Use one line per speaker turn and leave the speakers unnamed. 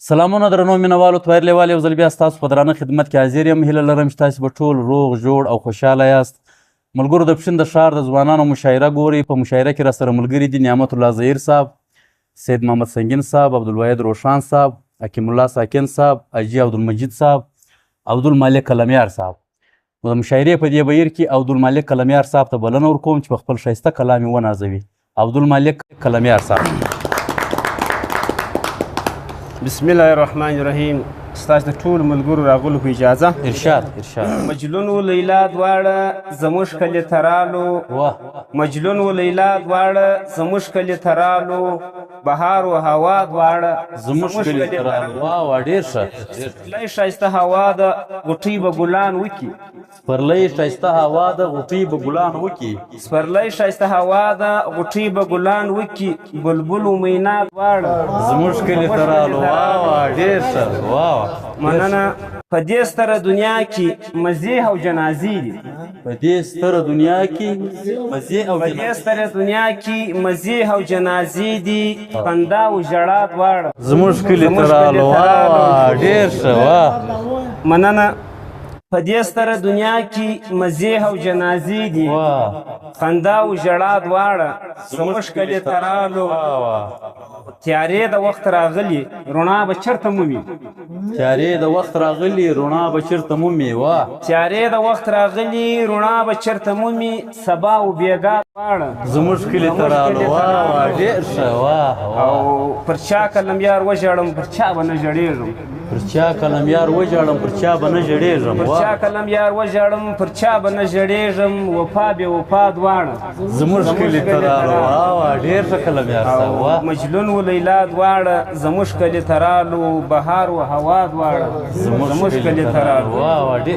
سلامونه درنو مینهوالو طاهر لیوال یو ځل بیا ستاسو په درانه خدمت کې حاضر یم. هیله لرم چې تاسې به ټول روغ جوړ او خوشحاله یاست. ملګرو د پښین د ښار د ځوانانو مشاعره ګورئ. په مشاعره کې راسره ملګري دي نعمت الله ظهیر صاحب، سید محمد سنگین صاحب، عبدالواحد روشان صاحب، حکیم الله ساکن صاحب، حاجي عبدالمجید صاحب، عبدالمالک کلمیار صاحب. نو د مشاعرې په دې بهیر کې عبدالمالک کلمیار صاحب ته بلنه ورکوم چې په خپل ښایسته کلام یې ونازوي. عبدالمالک کلمیار صاحب.
بسم الله الرحمن الرحیم. ستاسو د ټولو ملګرو راغلو په اجازه
ارشاد
مجنون و لیلا دواړه زموږ کلي ته رالو، مجنون و لیلا دواړه زموږ کلي ته رالو، بهار و هوا دواړه
زموږ کلي ته رالو. واه ډېر ښه.
سپرلی ښایسته هوا ده غوټۍ به ګلان وکي،
سپرلی ښایسته هوا ده غوټۍ به ګلان وکي،
سپرلی ښایسته هوا ده غوټۍ به ګلان وکي، بلبل و مینا دواړه
زموږ کلي ته رالو. واه ډېر ښه. واه
مننه. په دې ستره دنیا کې مزې او جنازې دي،
په دې ستره دنیا کې مزې او
په دې ستره دنیا کې مزې او جنازې دي، خندا او ژړا دواړه
زموږ کلي ته رالو. واه ډېر ښه. واه
مننه. په دې ستره دنیا کې مزې او جنازې دي، خندا او ژړا دواړه زموږ کلي ته رالو. تیارې د وخت راغلي رڼا به چېرته مومي،
تیارې د وخت راغلي رڼا به چېرته مومي. واه
تیارې د وخت راغلي رڼا به چېرته مومي، سبا او بېګا دواړه
زموږ کلي ته رالو. واه ډېر ښه. واه
او پر چا کلمیار وژاړم پر چا به نه ژړېږم،
پر چا کلمیار وژاړم پر چا به نه ژړېږم،
پر چا کلمیار وژاړم پر چا به نه ژړېږم، وفا بې وفا دواړه
زموږ کلي ته رالو. واه ډېر ښه کلمیار صاحب. واه
مجنون و لیلا دواړه زموږ کلي ته رالو، بهار و هوا دواړه زموږ کلي ته رالو.
واه ډېر